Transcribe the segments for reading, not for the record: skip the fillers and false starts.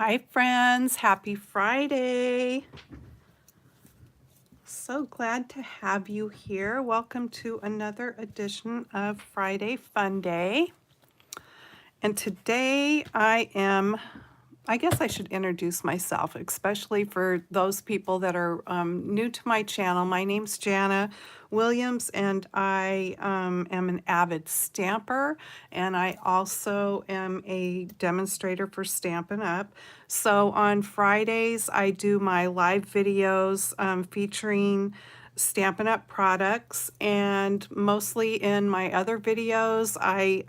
Hi friends, happy Friday. So glad to have you here. Welcome to another edition of Friday Fun Day. And today I guess I should introduce myself, especially for those people that are new to my channel. My name's Jana Williams, and I am an avid stamper, and I also am a demonstrator for Stampin' Up. So on Fridays, I do my live videos featuring Stampin' Up! Products, and mostly in my other videos I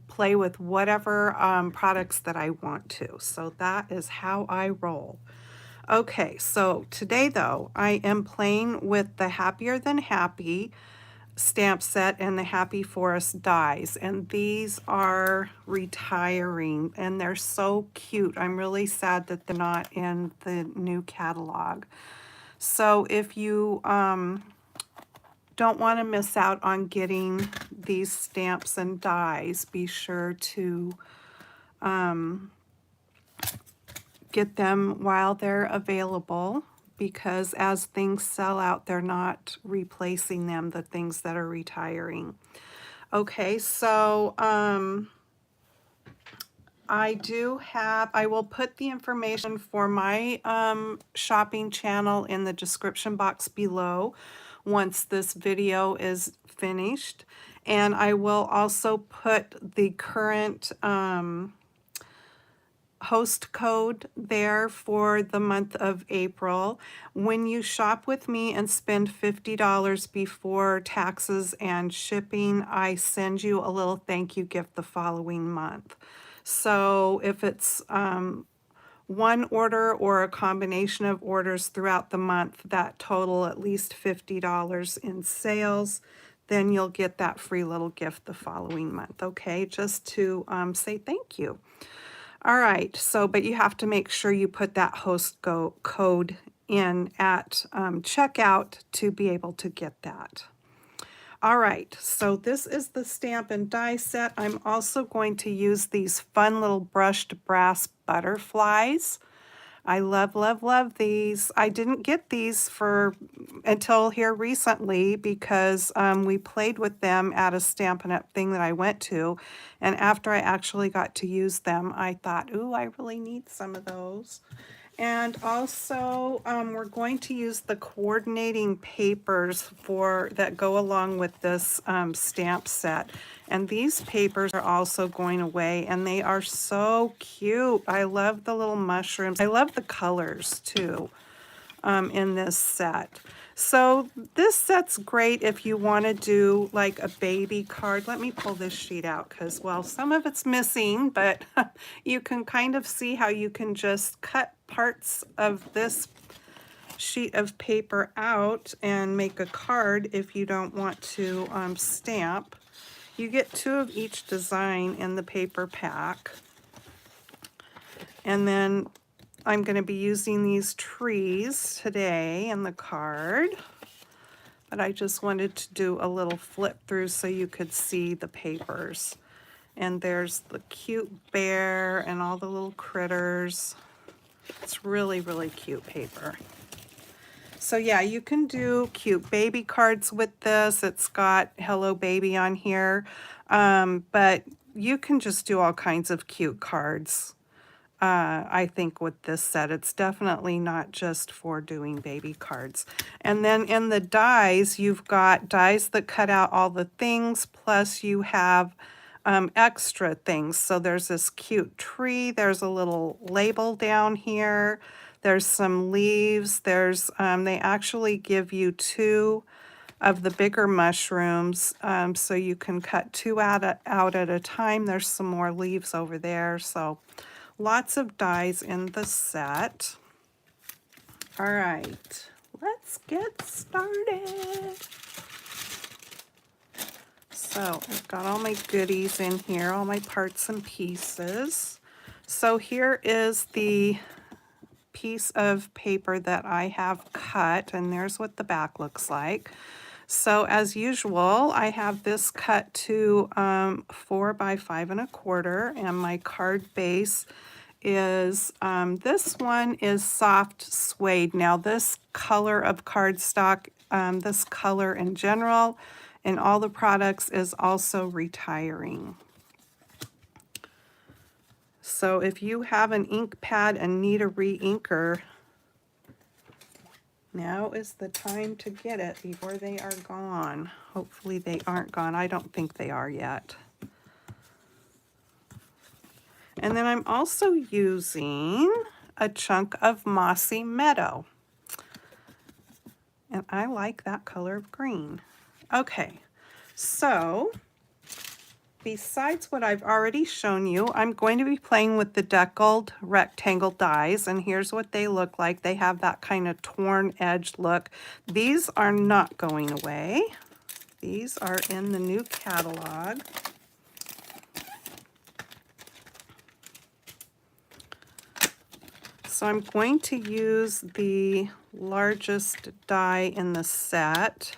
play with whatever products that I want to. So that is how I roll. Okay, so today though I am playing with the Happier Than Happy stamp set and the Happy Forest dies, and these are retiring and they're so cute. I'm really sad that they're not in the new catalog. So if you don't want to miss out on getting these stamps and dies, be sure to get them while they're available, because as things sell out, they're not replacing them, the things that are retiring. Okay, so I will put the information for my shopping channel in the description box below once this video is finished. And I will also put the current host code there for the month of April. When you shop with me and spend $50 before taxes and shipping, I send you a little thank you gift the following month. So if it's one order or a combination of orders throughout the month that total at least $50 in sales, then you'll get that free little gift the following month, okay? Just to say thank you. All right, so, but you have to make sure you put that host code in at checkout to be able to get that. All right, so this is the stamp and die set. I'm also going to use these fun little brushed brass butterflies. I love, love, love these. I didn't get these until here recently because we played with them at a Stampin' Up! Thing that I went to. And after I actually got to use them, I thought, ooh, I really need some of those. And also, we're going to use the coordinating papers that go along with this stamp set. And these papers are also going away, and they are so cute. I love the little mushrooms. I love the colors, too, in this set. So this set's great if you want to do like a baby card. Let me pull this sheet out because, well, some of it's missing, but you can kind of see how you can just cut parts of this sheet of paper out and make a card if you don't want to stamp. You get 2 of each design in the paper pack. And then I'm going to be using these trees today in the card, but I just wanted to do a little flip through so you could see the papers. And there's the cute bear and all the little critters. It's really, really cute paper. So yeah, you can do cute baby cards with this. It's got Hello Baby on here, but you can just do all kinds of cute cards. I think with this set, it's definitely not just for doing baby cards. And then in the dies, you've got dies that cut out all the things, plus you have extra things. So there's this cute tree, there's a little label down here, there's some leaves, there's they actually give you 2 of the bigger mushrooms, so you can cut 2 out at a time. There's some more leaves over there, so lots of dies in the set. All right, let's get started. So I've got all my goodies in here, all my parts and pieces. So here is the piece of paper that I have cut, and there's what the back looks like. So as usual, I have this cut to 4 by 5 1/4, and my card base is, this one is soft suede. Now this color of cardstock, this color in general, in all the products is also retiring. So if you have an ink pad and need a re-inker, now is the time to get it before they are gone. Hopefully they aren't gone. I don't think they are yet. And then I'm also using a chunk of Mossy Meadow. And I like that color of green. Okay, so besides what I've already shown you, I'm going to be playing with the deckled rectangle dies, and here's what they look like. They have that kind of torn edge look. These are not going away. These are in the new catalog. So I'm going to use the largest die in the set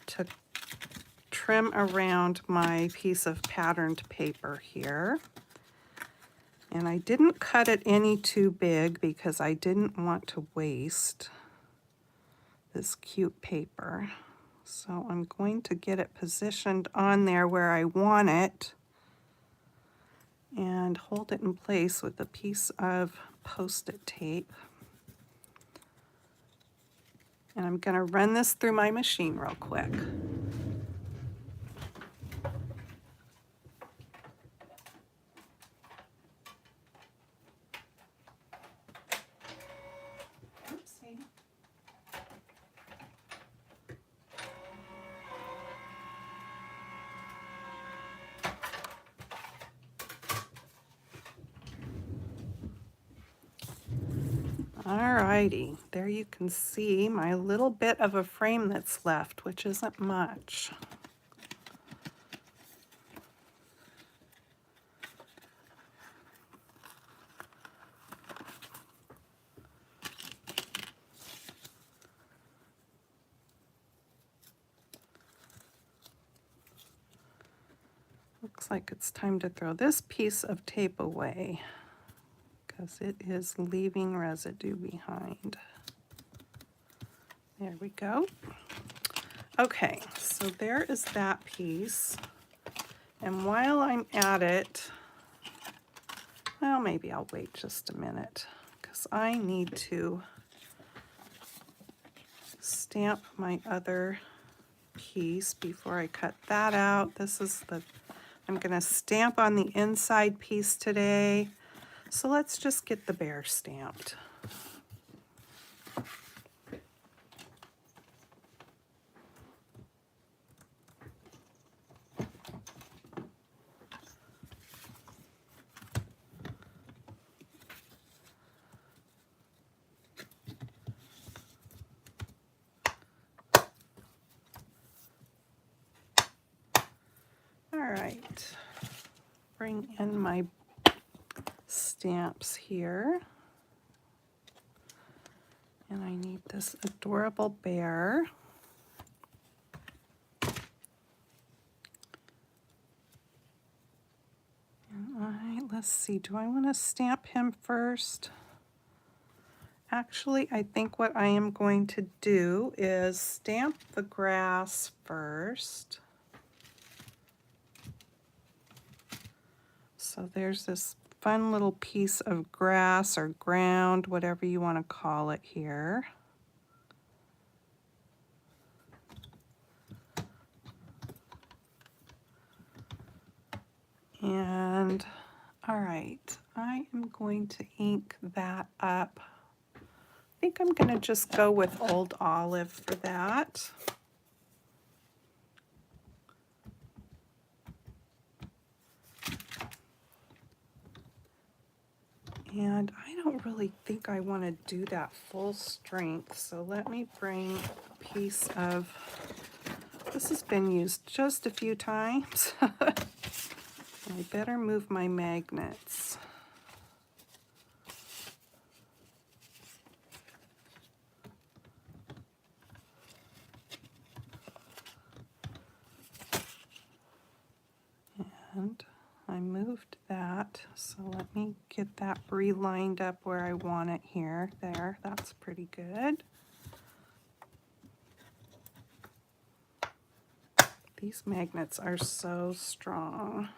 to trim around my piece of patterned paper here. And I didn't cut it any too big because I didn't want to waste this cute paper. So I'm going to get it positioned on there where I want it and hold it in place with a piece of Post-it tape. And I'm going to run this through my machine real quick. Oopsie. Alrighty, there you can see my little bit of a frame that's left, which isn't much. Looks like it's time to throw this piece of tape away because it is leaving residue behind. There we go. Okay, so there is that piece. And while I'm at it, well, maybe I'll wait just a minute because I need to stamp my other piece before I cut that out. This is the, I'm going to stamp on the inside piece today. So let's just get the bear stamped. All right, bring in my stamps here. And I need this adorable bear. And let's see, do I want to stamp him first? Actually, I think what I am going to do is stamp the grass first. So there's this fun little piece of grass or ground, whatever you want to call it here. And all right, I am going to ink that up. I think I'm going to just go with Old Olive for that. And I don't really think I want to do that full strength, so let me bring a piece of, this has been used just a few times. I better move my magnets. And I moved that, so let me get that relined up where I want it here. There, that's pretty good. These magnets are so strong.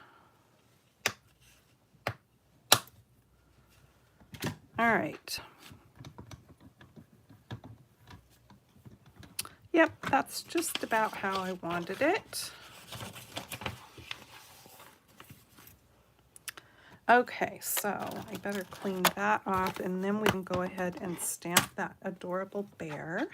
All right. Yep, that's just about how I wanted it. Okay, so I better clean that off, and then we can go ahead and stamp that adorable bear.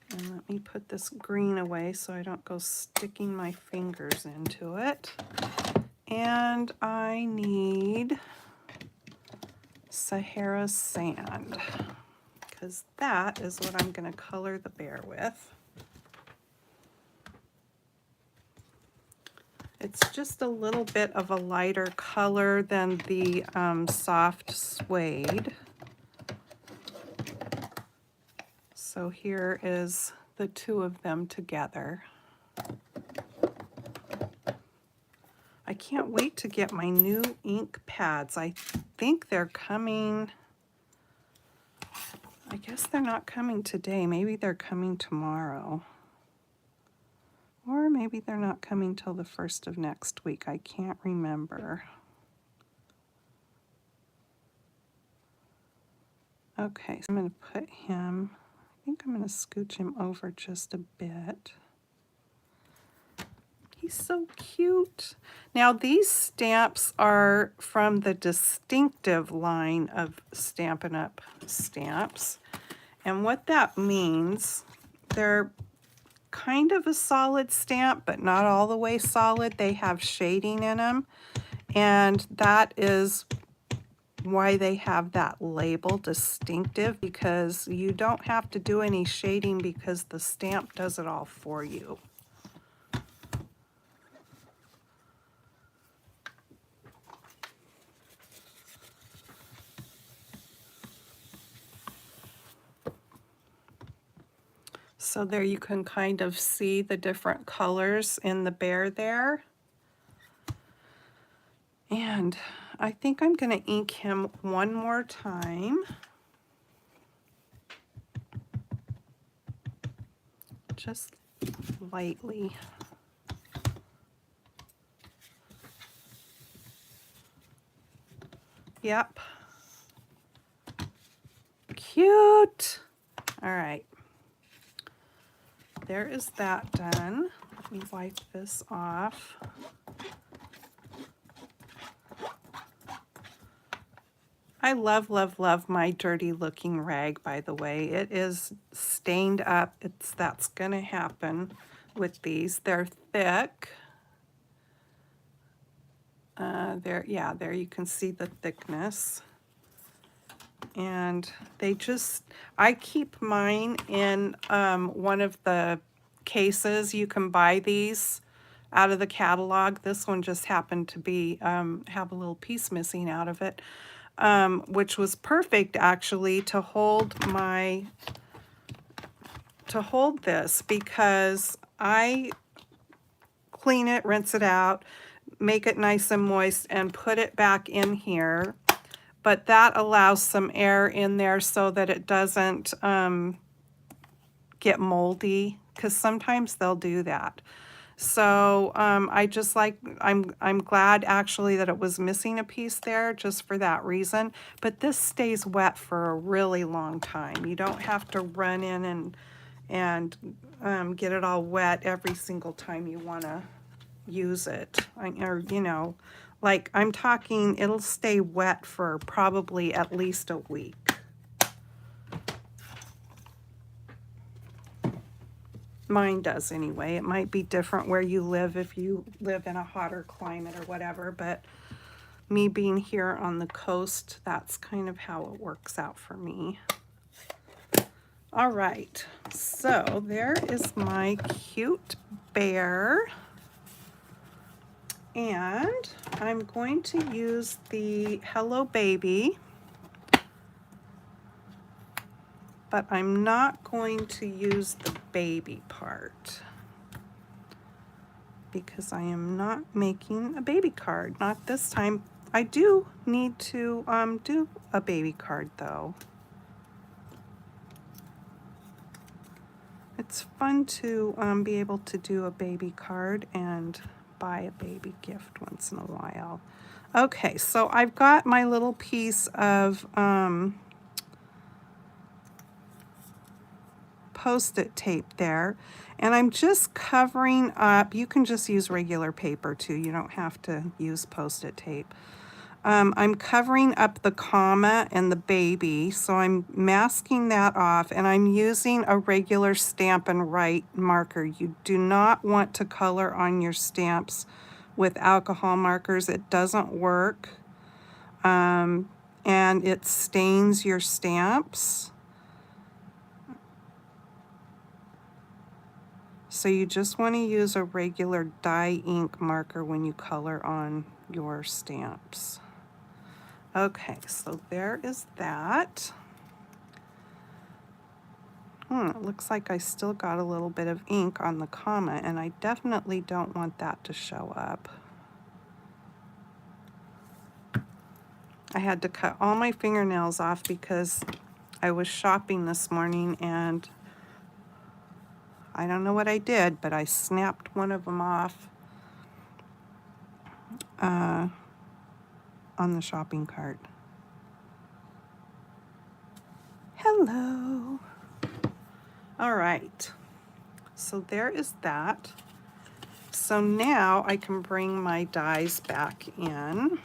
And let me put this green away so I don't go sticking my fingers into it. And I need Sahara sand, because that is what I'm going to color the bear with. It's just a little bit of a lighter color than the soft suede. So here is the two of them together. I can't wait to get my new ink pads. I think they're coming. I guess they're not coming today. Maybe they're coming tomorrow. Or maybe they're not coming till the 1st of next week. I can't remember. Okay, so I'm going to put him, I think I'm going to scooch him over just a bit. He's so cute. Now these stamps are from the Distinctive line of Stampin' Up! Stamps. And what that means, they're kind of a solid stamp, but not all the way solid. They have shading in them. And that is why they have that label, Distinctive, because you don't have to do any shading because the stamp does it all for you. So there you can kind of see the different colors in the bear there. And I think I'm going to ink him one more time. Just lightly. Yep. Cute. All right. There is that done. Let me wipe this off. I love, love, love my dirty looking rag, by the way. It is stained up. That's going to happen with these. They're thick. There you can see the thickness. And they just, I keep mine in one of the cases. You can buy these out of the catalog. This one just happened to be, have a little piece missing out of it, which was perfect actually to hold this, because I clean it, rinse it out, make it nice and moist, and put it back in here. But that allows some air in there so that it doesn't get moldy, because sometimes they'll do that. So I just like, I'm glad actually that it was missing a piece there just for that reason. But this stays wet for a really long time. You don't have to run in and get it all wet every single time you want to use it. Or, you know, like I'm talking, it'll stay wet for probably at least a week. Mine does anyway. It might be different where you live if you live in a hotter climate or whatever, but me being here on the coast, that's kind of how it works out for me. All right, so there is my cute bear. And I'm going to use the Hello Baby, but I'm not going to use the baby part. because I am not making a baby card. Not this time. I do need to do a baby card though. It's fun to be able to do a baby card and buy a baby gift once in a while. Okay, so I've got my little piece of Post-it tape there, and I'm just covering up. You can just use regular paper too. You don't have to use Post-it tape. I'm covering up the comma and the baby, so I'm masking that off, and I'm using a regular Stampin' Write marker. You do not want to color on your stamps with alcohol markers. It doesn't work, and it stains your stamps. So you just want to use a regular dye ink marker when you color on your stamps. Okay, so there is that. It looks like I still got a little bit of ink on the comma, and I definitely don't want that to show up. I had to cut all my fingernails off because I was shopping this morning, and I don't know what I did, but I snapped one of them off on the shopping cart. Hello. All right, so there is that. So now I can bring my dies back in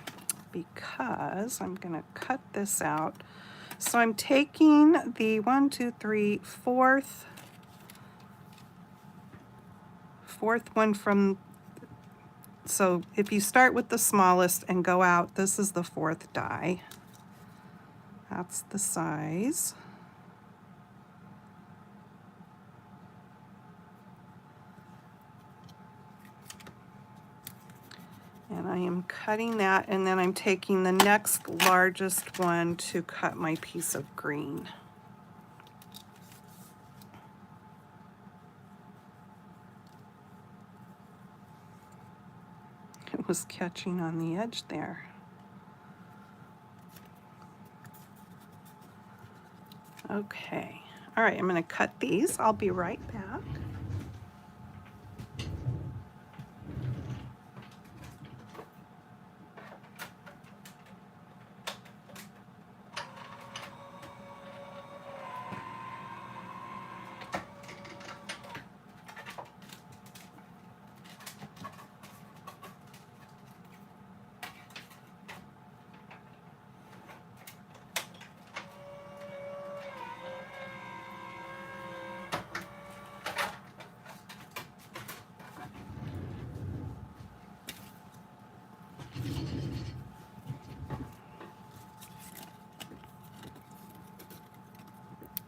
because I'm gonna cut this out. So I'm taking the 1, 2, 3, fourth one from, so if you start with the smallest and go out, this is the fourth die. That's the size. And I am cutting that, and then I'm taking the next largest one to cut my piece of green. It was catching on the edge there. Okay, all right, I'm gonna cut these. I'll be right back.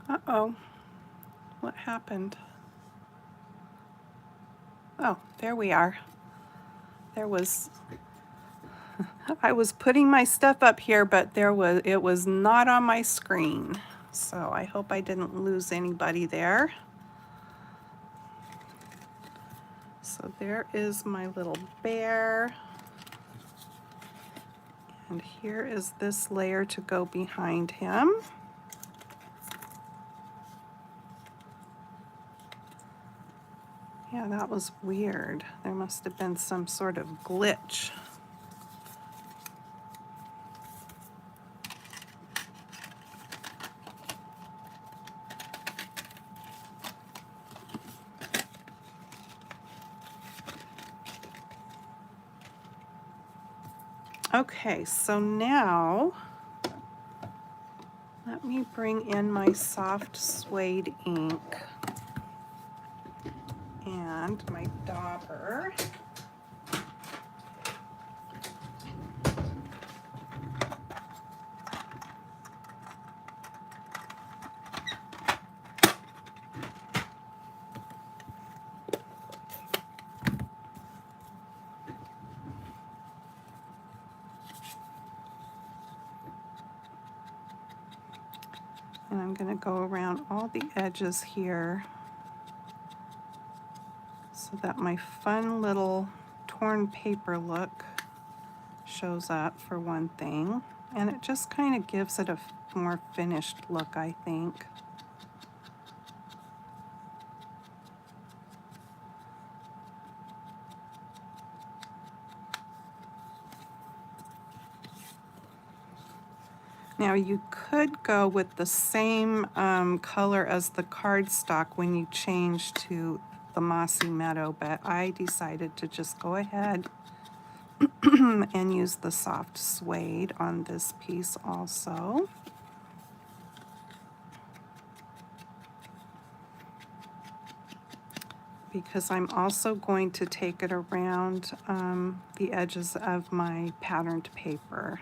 Uh-oh, what happened? Oh, there we are. There was, I was putting my stuff up here, but it was not on my screen. So I hope I didn't lose anybody there. So there is my little bear. And here is this layer to go behind him. Yeah, that was weird. There must have been some sort of glitch. Okay, so now let me bring in my soft suede ink and my dauber. And I'm going to go around all the edges here. so that my fun little torn paper look shows up for one thing, and it just kind of gives it a more finished look, I think. Now you could go with the same color as the cardstock when you change to the Mossy Meadow, but I decided to just go ahead and use the soft suede on this piece also. Because I'm also going to take it around the edges of my patterned paper.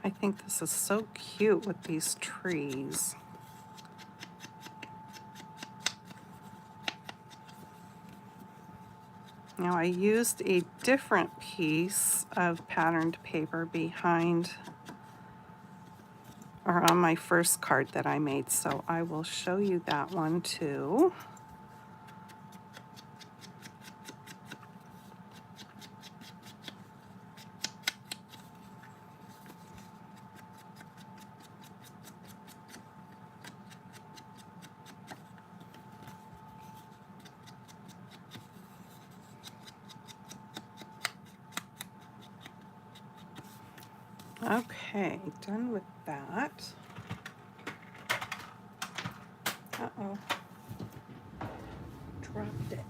I think this is so cute with these trees. Now I used a different piece of patterned paper behind or on my first card that I made, so I will show you that one too. Okay, done with that. Uh-oh, dropped it.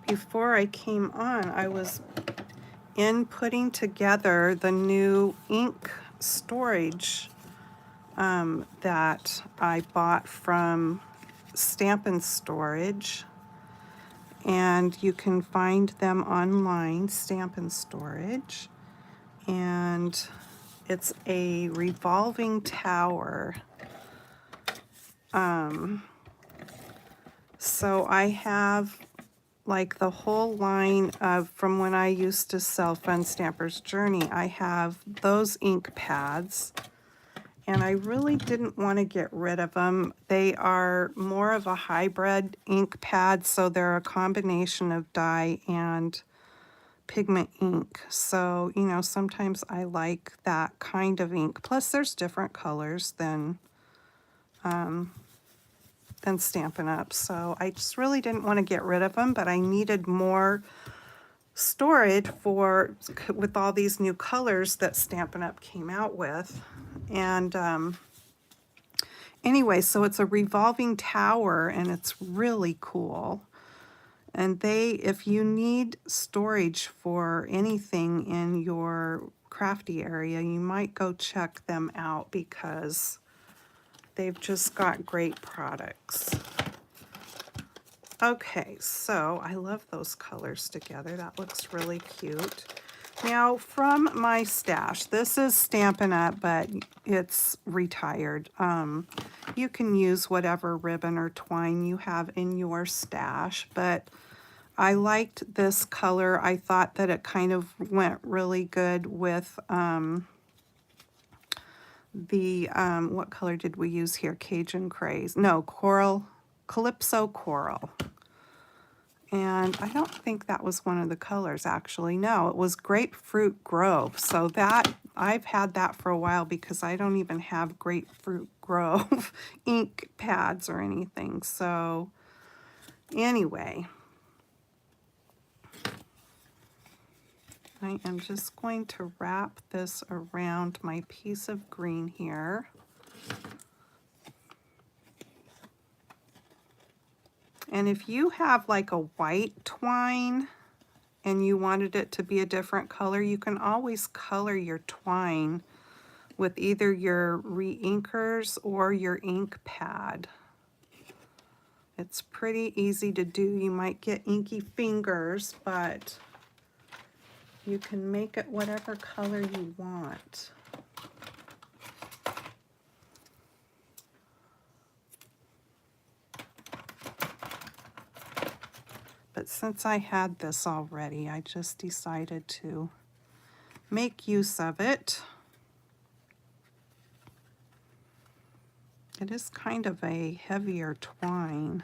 Before I came on, I was putting together the new ink storage that I bought from Stampin' Storage, and you can find them online, Stampin' Storage, and it's a revolving tower. So I have like the whole line of, from when I used to sell Fun Stamper's Journey, I have those ink pads, and I really didn't want to get rid of them. They are more of a hybrid ink pad, so they're a combination of dye and pigment ink. So, you know, sometimes I like that kind of ink. Plus, there's different colors than Stampin' Up. So I just really didn't want to get rid of them, but I needed more storage for with all these new colors that Stampin' Up came out with. And anyway, so it's a revolving tower, and it's really cool. And they, if you need storage for anything in your crafty area, you might go check them out because they've just got great products. Okay, so I love those colors together. That looks really cute. Now, from my stash, this is Stampin' Up, but it's retired. You can use whatever ribbon or twine you have in your stash, but I liked this color. I thought that it kind of went really good with what color did we use here? Cajun Craze. No, Coral, Calypso Coral. And I don't think that was one of the colors, actually. No, it was Grapefruit Grove. So that, I've had that for a while because I don't even have Grapefruit Grove ink pads or anything. So anyway, I am just going to wrap this around my piece of green here. And if you have like a white twine and you wanted it to be a different color, you can always color your twine with either your re-inkers or your ink pad. It's pretty easy to do. You might get inky fingers, but you can make it whatever color you want. since I had this already, I just decided to make use of it. It is kind of a heavier twine.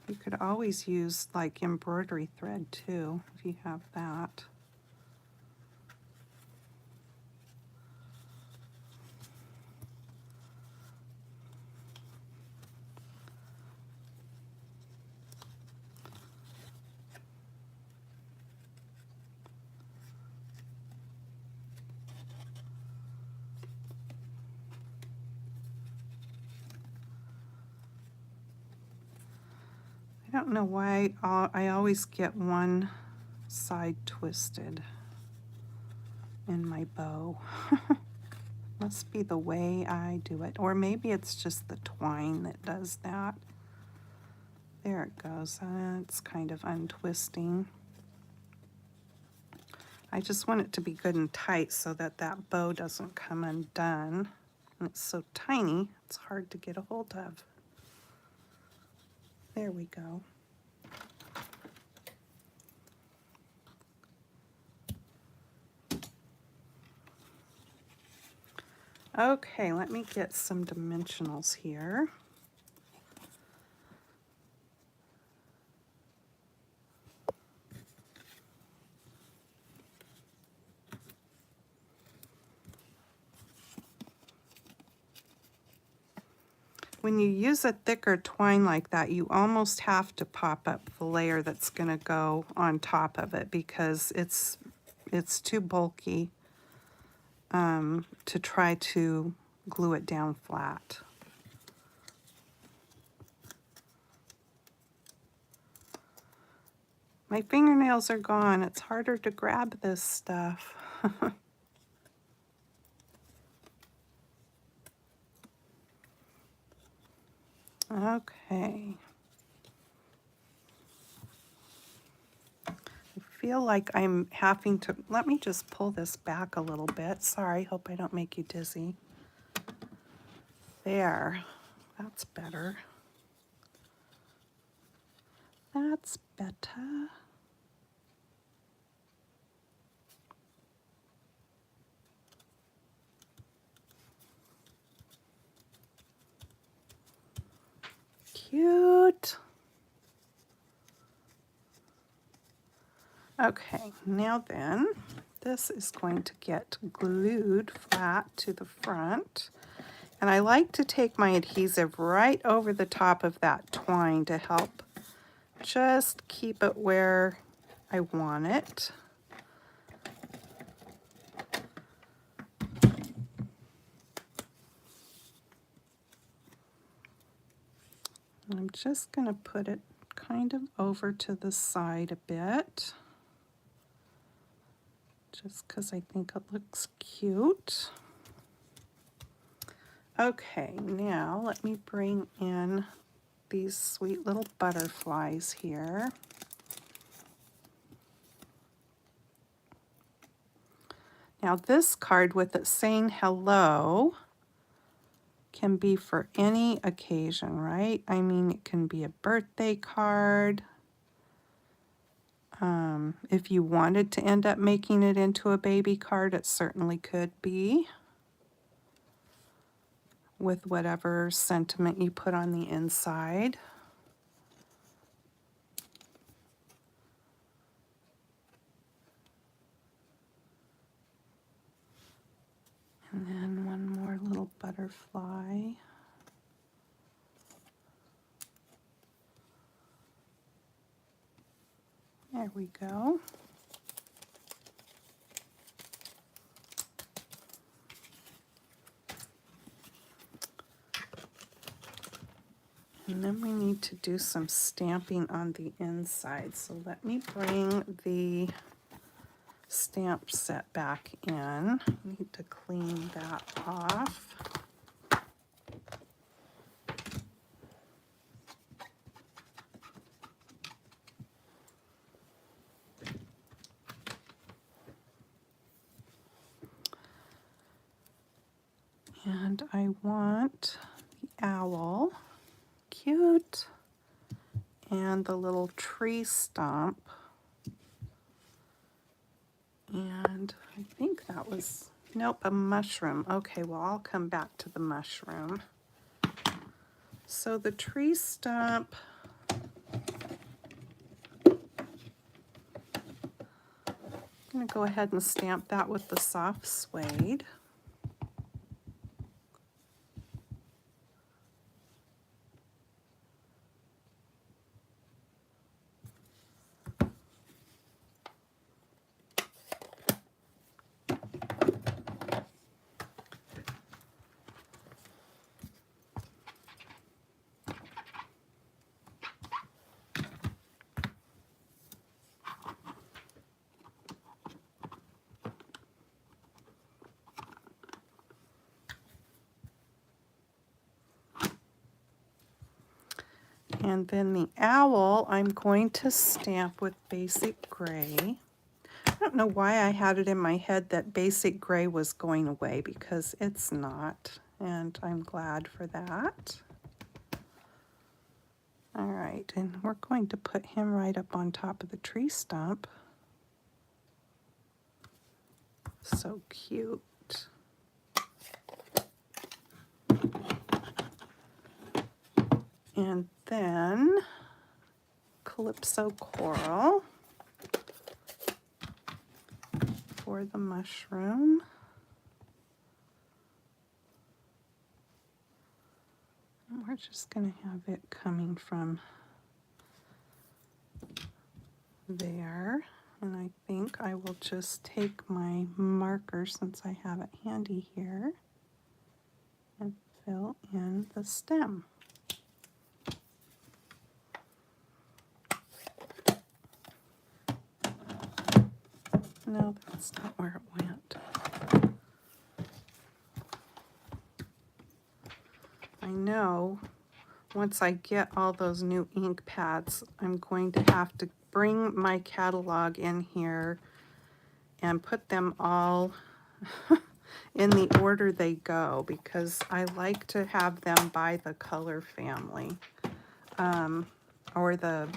You could always use like embroidery thread too, if you have that. I don't know why I always get one side twisted in my bow. Must be the way I do it, or maybe it's just the twine that does that. There it goes. It's kind of untwisting. I just want it to be good and tight so that that bow doesn't come undone. And it's so tiny, it's hard to get a hold of. There we go. Okay, let me get some dimensionals here. When you use a thicker twine like that, you almost have to pop up the layer that's going to go on top of it because it's too bulky to try to glue it down flat. My fingernails are gone. It's harder to grab this stuff. Okay. I feel like I'm having to, let me just pull this back a little bit. Sorry, hope I don't make you dizzy. There, that's better. That's better. Cute. Okay, now then, this is going to get glued flat to the front. And I like to take my adhesive right over the top of that twine to help just keep it where I want it. I'm just going to put it kind of over to the side a bit, just because I think it looks cute. Okay, now let me bring in these sweet little butterflies here. Now this card with it saying hello can be for any occasion, right? I mean, it can be a birthday card. If you wanted to end up making it into a baby card, it certainly could be, with whatever sentiment you put on the inside. And then one more little butterfly. There we go. And then we need to do some stamping on the inside. So let me bring the stamp set back in. I need to clean that off. And I want the owl. cute. And the little tree stump. And I think that was, nope, a mushroom. Okay, well, I'll come back to the mushroom. So the tree stump, I'm going to go ahead and stamp that with the soft suede. And then the owl, I'm going to stamp with basic gray. I don't know why I had it in my head that basic gray was going away, because it's not, and I'm glad for that. All right, and we're going to put him right up on top of the tree stump. So cute. And then Calypso Coral for the mushroom. And we're just going to have it coming from there. And I think I will just take my marker, since I have it handy here, and fill in the stem. No, that's not where it went. I know once I get all those new ink pads, I'm going to have to bring my catalog in here and put them all in the order they go, because I like to have them by the color family. Or the,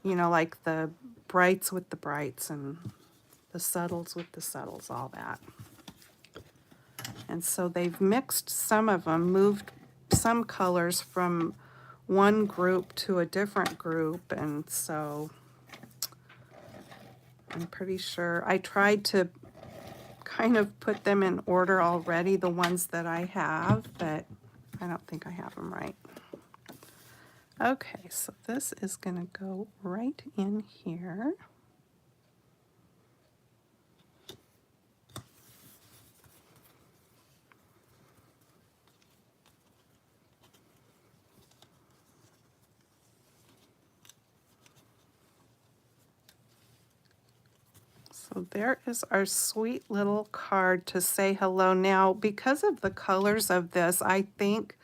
you know, like the brights with the brights and the subtles with the subtles, all that. And so they've mixed some of them, moved some colors from one group to a different group, and so I'm pretty sure I tried to kind of put them in order already, the ones that I have, but I don't think I have them right. Okay, so this is going to go right in here. So there is our sweet little card to say hello. Now, because of the colors of this, I think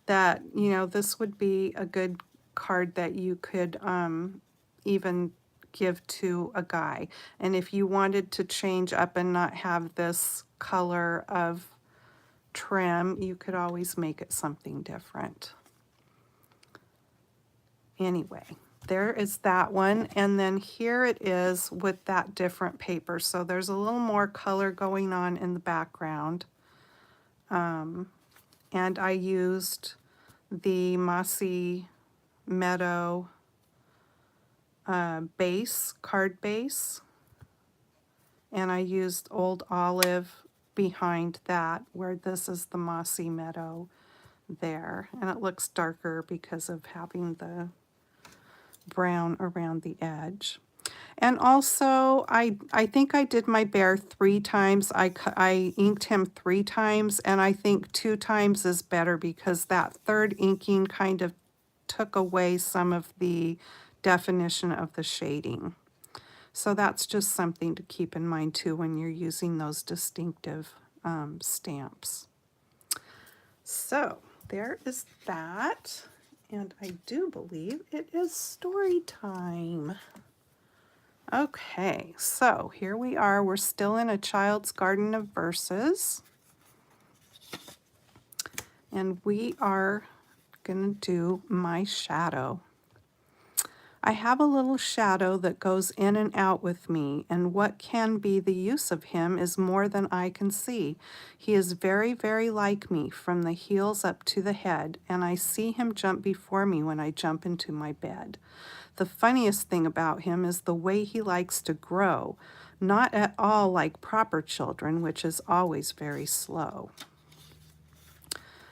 that, you know, this would be a good card that you could even give to a guy. And if you wanted to change up and not have this color of trim, you could always make it something different. Anyway, there is that one, and then here it is with that different paper. So there's a little more color going on in the background. And I used the Mossy Meadow base, card base, and I used Old Olive behind that, where this is the Mossy Meadow there, and it looks darker because of having the brown around the edge. And also, I think I did my bear 3 times. I inked him 3 times, and I think 2 times is better, because that third inking kind of took away some of the definition of the shading. So that's just something to keep in mind too when you're using those distinctive stamps. So there is that, and I do believe it is story time. Okay, so here we are. We're still in A Child's Garden of Verses, and we are gonna do my shadow. I have a little shadow that goes in and out with me, and what can be the use of him is more than I can see. He is very, very like me from the heels up to the head, and I see him jump before me when I jump into my bed. The funniest thing about him is the way he likes to grow, not at all like proper children, which is always very slow.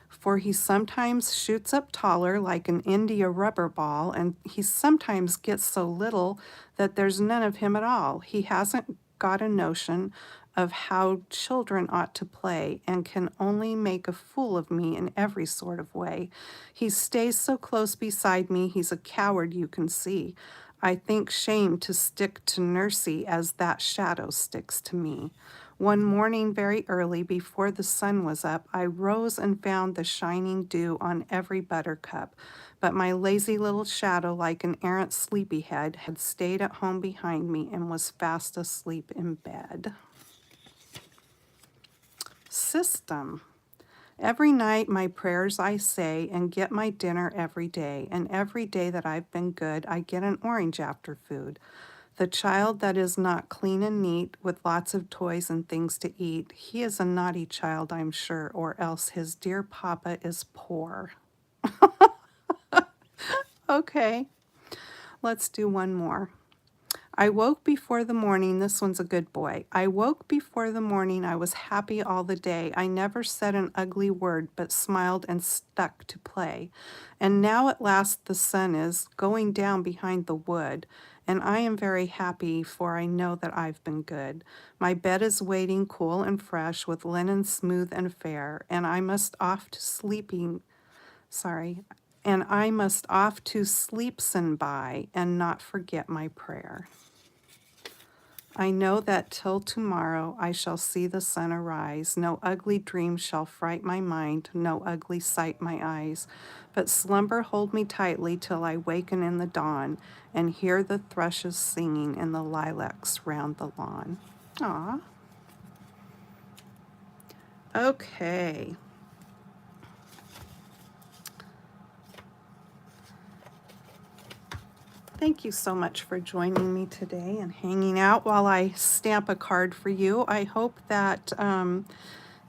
For he sometimes shoots up taller like an India rubber ball, and he sometimes gets so little that there's none of him at all. He hasn't got a notion of how children ought to play and can only make a fool of me in every sort of way. He stays so close beside me, he's a coward, you can see. I think shame to stick to Nursey as that shadow sticks to me. One morning very early, before the sun was up, I rose and found the shining dew on every buttercup, but my lazy little shadow, like an errant sleepyhead, had stayed at home behind me and was fast asleep in bed. System. Every night my prayers I say and get my dinner every day, and every day that I've been good, I get an orange after food. The child that is not clean and neat, with lots of toys and things to eat, he is a naughty child, I'm sure, or else his dear papa is poor. Okay, let's do one more. I woke before the morning. This one's a good boy. I woke before the morning. I was happy all the day. I never said an ugly word, but smiled and stuck to play. And now at last the sun is going down behind the wood, and I am very happy, for I know that I've been good. My bed is waiting cool and fresh, with linen smooth and fair, and I must off to sleepsin by, and not forget my prayer. I know that till tomorrow I shall see the sun arise. No ugly dream shall fright my mind, no ugly sight my eyes. But slumber hold me tightly till I waken in the dawn and hear the thrushes singing in the lilacs round the lawn. Aw. Okay. Thank you so much for joining me today and hanging out while I stamp a card for you. I hope that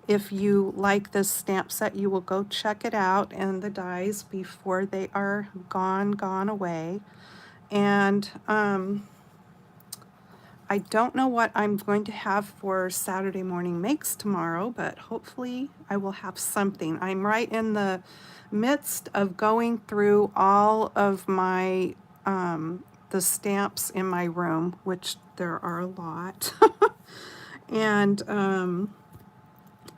if you like this stamp set, you will go check it out and the dies before they are gone away. And I don't know what I'm going to have for Saturday morning makes tomorrow, but hopefully I will have something. I'm right in the midst of going through all of my the stamps in my room, which there are a lot. And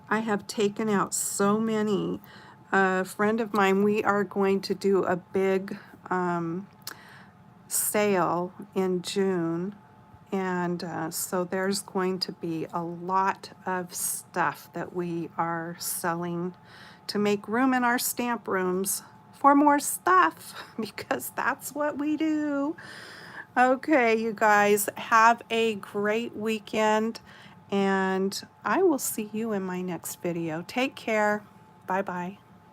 I have taken out so many. A friend of mine, we are going to do a big sale in June, and so there's going to be a lot of stuff that we are selling to make room in our stamp rooms for more stuff, because that's what we do. Okay, you guys, have a great weekend, and I will see you in my next video. Take care. Bye-bye.